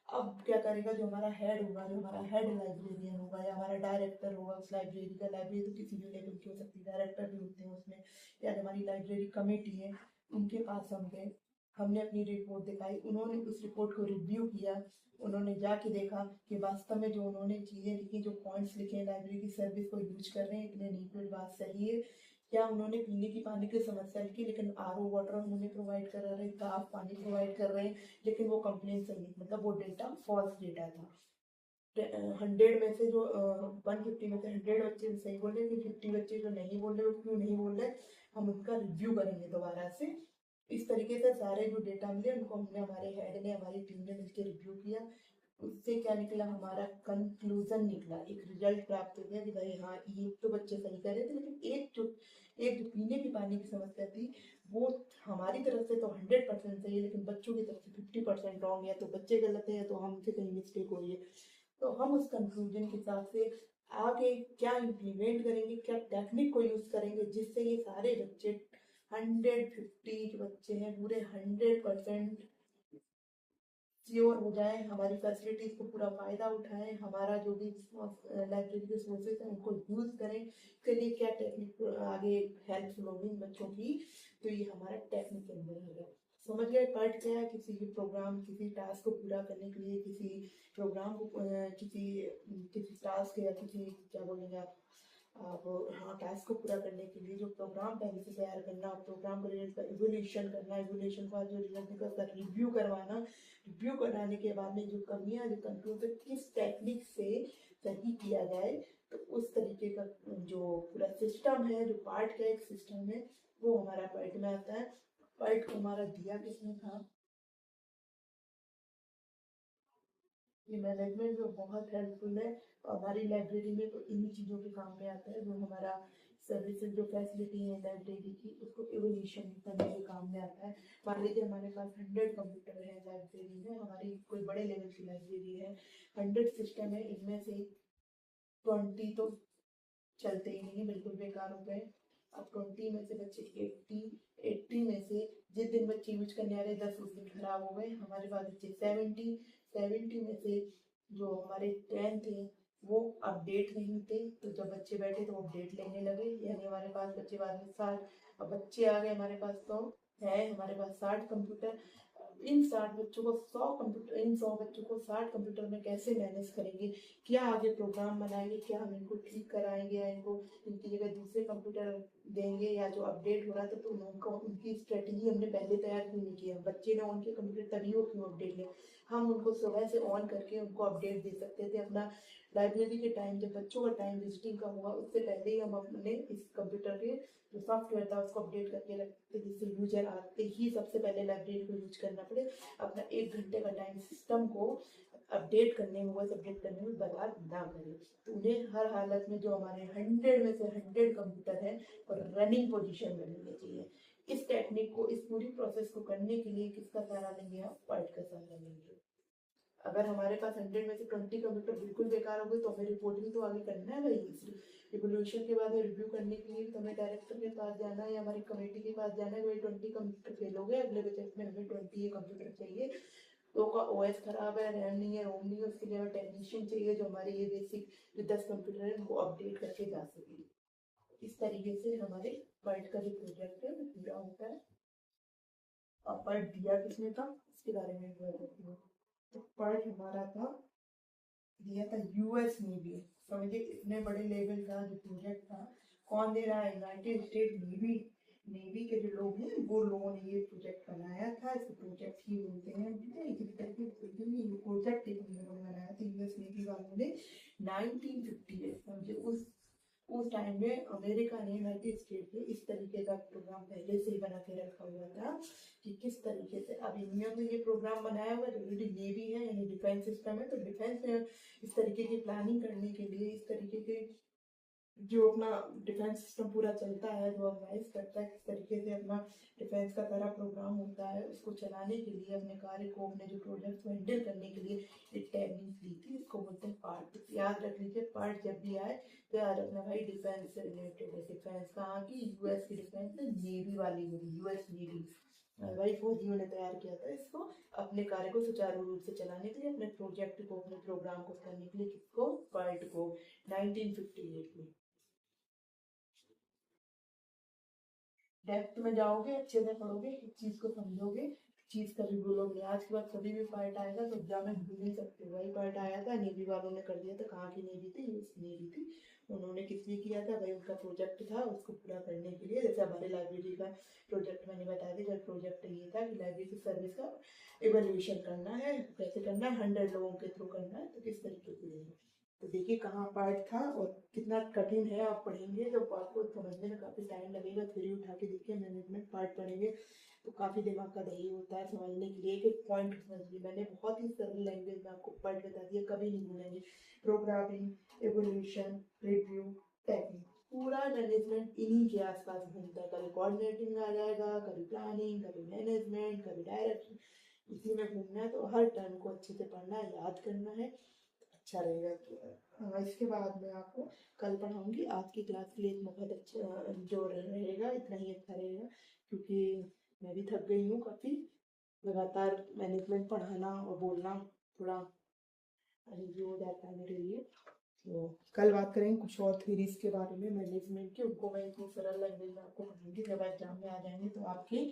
अब क्या करेगा, जो हमारा हेड होगा, जो हमारा हेड लाइब्रेरियन होगा या हमारा डायरेक्टर होगा उस लाइब्रेरी का, लाइब्रेरी तो किसी भी लेवल की हो सकती है, डायरेक्टर भी होते हैं उसमें, या हमारी लाइब्रेरी कमेटी है, उनके पास हम गए, हमने अपनी रिपोर्ट दिखाई, उन्होंने उस रिपोर्ट को रिव्यू किया। उन्होंने जाके देखा कि वास्तव में जो उन्होंने चीज़ें लिखी, जो पॉइंट्स लिखे हैं, लाइब्रेरी की सर्विस को यूज कर रहे हैं, इतने नीड बात सही है क्या। उन्होंने पीने की पानी की समस्या लिखी, लेकिन आरओ वाटर उन्होंने प्रोवाइड कर रहे हैं, साफ पानी प्रोवाइड कर रहे हैं, लेकिन वो कंप्लेन सही नहीं, मतलब वो डेटा फॉल्स डेटा था। 100 में से जो 150 में से 100 बच्चे सही बोल रहे हैं, 50 बच्चे जो नहीं बोल रहे, वो क्यों नहीं बोल रहे, हम उनका रिव्यू करेंगे दोबारा से। इस तरीके से सारे जो डेटा मिले उनको हमने, हमारे हेड ने, हमारी टीम ने मिलकर रिव्यू किया। उससे क्या निकला, हमारा कंक्लूजन निकला, एक रिजल्ट प्राप्त हो गया कि भाई हाँ ये तो बच्चे सही कर रहे थे, लेकिन एक जो पीने के पानी की समस्या थी वो हमारी तरफ से तो 100% सही है, लेकिन बच्चों की तरफ से 50% रॉन्ग है। तो बच्चे गलत है तो हमसे कहीं मिस्टेक हो रही है। तो हम उस कंक्लूजन के हिसाब से आगे क्या इम्प्लीमेंट करेंगे, क्या टेक्निक को यूज करेंगे जिससे ये सारे बच्चे 150 जो बच्चे हैं पूरे 100% श्योर हो जाए, हमारी फैसिलिटीज को पूरा फायदा उठाएं, हमारा जो भी लाइब्रेरी के सोर्सेज हैं उनको यूज करें। इसके लिए क्या टेक्निक आगे हेल्पफुल होगी बच्चों की, तो ये हमारा टेक्निक एंगल रहेगा। समझ गए पार्ट क्या है? किसी भी प्रोग्राम, किसी टास्क को पूरा करने के लिए, किसी प्रोग्राम को किसी किसी टास्क या किसी क्या बोलेंगे आप, हाँ, टास्क को पूरा करने के लिए जो प्रोग्राम पहले से तैयार करना, प्रोग्राम का रिजल्ट का इवोल्यूशन करना, इवोल्यूशन के बाद जो रिजल्ट निकल उसका रिव्यू करवाना, रिव्यू कराने के बाद में जो कमियां, जो कंफ्यूजन किस टेक्निक से सही किया जाए, तो उस तरीके का जो पूरा सिस्टम है, जो पार्ट का एक सिस्टम है, वो हमारा पार्ट में आता है। पार्ट को हमारा दिया किसने था? ये मैनेजमेंट जो बहुत हेल्पफुल है। हमारी लाइब्रेरी में तो इन्हीं चीज़ों के काम में आता है, जो हमारा सर्विसेज, जो फैसिलिटी है लाइब्रेरी की, उसको एवोल्यूशन करने के काम में आता है। मान लीजिए हमारे पास 100 कंप्यूटर है लाइब्रेरी में, हमारी कोई बड़े लेवल की लाइब्रेरी है, 100 सिस्टम है, इनमें से 20 तो चलते ही नहीं, बिल्कुल बेकार हो गए। अब 20 में से बच्चे 80 में से जिस दिन बच्चे यूज करने आ रहे 10 उस दिन खराब हो गए। हमारे पास बच्चे 70 में से जो हमारे 10 थे वो अपडेट नहीं थे, तो जब बच्चे बैठे तो अपडेट लेने लगे, यानी हमारे पास बच्चे बाद में 60, अब बच्चे आ गए हमारे पास, तो है हमारे पास 60 कंप्यूटर। इन 60 बच्चों को 100 कंप्यूटर, इन 100 बच्चों को 60 कंप्यूटर में कैसे मैनेज करेंगे? क्या आगे प्रोग्राम बनाएंगे? क्या हम इनको ठीक कराएंगे या इनको इनकी जगह दूसरे कंप्यूटर देंगे, या जो अपडेट हो रहा था तो उनको उनकी स्ट्रेटेजी हमने पहले तैयार क्यों नहीं किया? बच्चे ने ऑन किया कंप्यूटर तभी वो क्यों अपडेट ले? हम उनको सुबह से ऑन करके उनको अपडेट दे सकते थे। अपना लाइब्रेरी के टाइम, जब बच्चों का टाइम विजिटिंग का हुआ, उससे पहले ही हम अपने इस कंप्यूटर के जो सॉफ्टवेयर था उसको अपडेट करके रखते, जिससे यूजर आते ही सबसे पहले लाइब्रेरी को यूज करना पड़े, अपना 1 घंटे का टाइम सिस्टम को अपडेट करने में, वॉइस अपडेट करने में बर्बाद ना करें। तो उन्हें हर हालत में जो हमारे 100 में से 100 कंप्यूटर है और रनिंग पोजीशन में मिलने चाहिए। इस टेक्निक को, इस पूरी प्रोसेस को करने के लिए किसका सहारा लेंगे? हम पार्ट का सहारा लेंगे। अगर हमारे पास 100 में से 20 कंप्यूटर बिल्कुल बेकार हो गए तो हमें रिपोर्टिंग तो आगे करना है भाई। रिवोल्यूशन के बाद में रिव्यू करने के लिए तो हमें डायरेक्टर के पास जाना है या हमारी कमेटी के पास जाना है, भाई 20 कंप्यूटर फेल हो गए, अगले बजट में हमें 20 कंप्यूटर चाहिए, तो का ओएस खराब है, रैम नहीं है, रोम नहीं है, उसके लिए हमें टेक्नीशियन चाहिए जो हमारे ये बेसिक जो 10 कंप्यूटर है उनको अपडेट करके जा सके। इस तरीके से हमारे पर्ट का जो प्रोजेक्ट है वो पूरा होता है। और पर्ट दिया किसने था इसके बारे में भी बताती हूँ। तो पर्ट हमारा था, दिया था यूएस नेवी। समझिए इतने बड़े लेवल का जो प्रोजेक्ट था, कौन दे रहा है? United state navy. नेवी के जो लोग हैं वो लोगों ने ये प्रोजेक्ट बनाया था, इसको प्रोजेक्ट ही बोलते हैं। इस करके ये प्रोजेक्ट एक उन्होंने बनाया था यूएस नेवी वालों ने 1958। समझे उस टाइम में अमेरिका ने, यूनाइटेड स्टेट ने इस तरीके का प्रोग्राम पहले से ही बना के रखा हुआ था कि किस तरीके से, अब इंडिया में ये प्रोग्राम बनाया हुआ है, ऑलरेडी नेवी है यानी डिफेंस सिस्टम है, तो डिफेंस में इस तरीके की प्लानिंग करने के लिए, इस तरीके के जो अपना डिफेंस सिस्टम पूरा चलता है, जो ऑर्गेनाइज करता है किस तरीके से अपना डिफेंस का सारा प्रोग्राम होता है, उसको चलाने के लिए, अपने कार्य को, अपने जो प्रोजेक्ट को हैंडल करने के लिए एक टेक्निक ली थी, इसको बोलते हैं पार्ट। याद रख लीजिए, पार्ट जब भी आए तो याद रखना भाई डिफेंस से रिलेटेड है। डिफेंस कहाँ की? यूएस की डिफेंस है, नेवी वाली होगी, यूएस नेवी। भाई फौजियों ने तैयार किया था इसको अपने कार्य को सुचारू रूप से चलाने के लिए, अपने प्रोजेक्ट को, अपने प्रोग्राम को करने के लिए। किसको? पार्ट को। 1958 में। डेप्थ में जाओगे, अच्छे से पढ़ोगे, इस चीज को समझोगे, चीज कभी भूलोगे। आज के बाद कभी भी पार्ट आएगा तो एग्जाम में भूल नहीं सकते। वही पार्ट आया था, नेवी वालों ने कर दिया था। कहाँ की नेवी थी? यूएस नेवी थी। उन्होंने किस लिए किया था भाई? उनका प्रोजेक्ट था, उसको पूरा करने के लिए। जैसे हमारे लाइब्रेरी का प्रोजेक्ट मैंने बता दिया, प्रोजेक्ट ये था कि लाइब्रेरी की सर्विस का इवेल्युएशन करना है। कैसे करना है? 100 लोगों के थ्रू करना है, तो किस तरीके से लेना है। तो देखिए कहाँ पार्ट था और कितना कठिन है। आप पढ़ेंगे तो आपको समझने में काफ़ी टाइम लगेगा। थ्योरी उठा के देखिए, मैनेजमेंट पार्ट पढ़ेंगे तो काफ़ी दिमाग का दही होता है समझने के लिए। एक एक पॉइंट समझिए, मैंने बहुत ही सरल लैंग्वेज में आपको पार्ट बता दिया, कभी नहीं भूलेंगे। प्रोग्रामिंग, एवोल्यूशन, रिव्यू, टेक्निक, पूरा मैनेजमेंट इन्हीं के आसपास घूमता है। कभी कोऑर्डिनेटिंग आ जाएगा, कभी प्लानिंग, कभी मैनेजमेंट, कभी डायरेक्शन, इसी में घूमना है। तो हर टर्म को अच्छे से पढ़ना है, याद करना है, अच्छा रहेगा। हाँ, इसके बाद मैं आपको कल पढ़ाऊंगी। आज की क्लास के लिए बहुत अच्छा जो रहेगा, इतना ही अच्छा रहेगा, क्योंकि मैं भी थक गई हूँ काफ़ी। लगातार मैनेजमेंट पढ़ाना और बोलना थोड़ा रिव्यू हो जाता है मेरे लिए। तो कल बात करेंगे कुछ और थ्योरीज के बारे में मैनेजमेंट के, उनको मैं इतनी सरल लैंग्वेज में आपको पढ़ाऊंगी, जब एग्जाम में आ जाएंगे तो आपके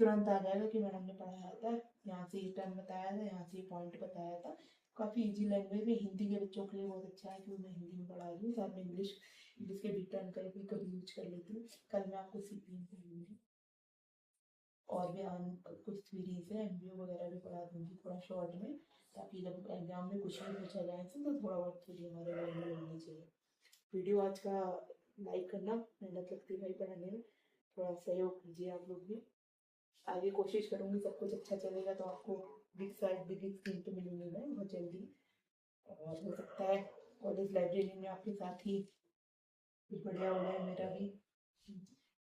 तुरंत आ जाएगा कि मैडम ने पढ़ाया था, यहाँ से ये टर्म बताया था, यहाँ से ये पॉइंट बताया था। काफ़ी इजी लैंग्वेज में, हिंदी के बच्चों के लिए बहुत अच्छा है कि मैं हिंदी में पढ़ा रही हूँ, साथ में इंग्लिश के भी टर्म कभी कभी यूज कर लेती हूँ। कल मैं आपको सीपीएम पढ़ाऊंगी और भी कुछ थ्योरीज है, एमबीओ वगैरह भी पढ़ा दूंगी थोड़ा शॉर्ट में, ताकि जब एग्जाम में कुछ भी पूछा जाए तो थोड़ा बहुत थ्योरी हमारे माइंड में होनी चाहिए। वीडियो आज का लाइक करना, मेहनत लगती है भाई पढ़ाने में, थोड़ा सहयोग कीजिए आप लोग भी। आगे कोशिश करूंगी सब कुछ अच्छा चलेगा तो आपको बिग साइड बिग स्क्रीन पे मिलूंगी मैं बहुत जल्दी। और हो सकता है कॉलेज लाइब्रेरी में आपके साथ ही कुछ बढ़िया हो जाए मेरा भी।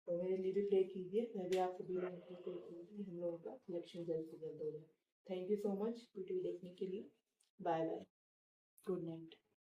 तो मेरे लिए भी प्रे कीजिए, मैं भी आप सभी लोगों को प्रे करूँगी हम लोगों का सिलेक्शन जल्द से जल्द हो जाए। Thank you so much video देखने के लिए। Bye bye, good night.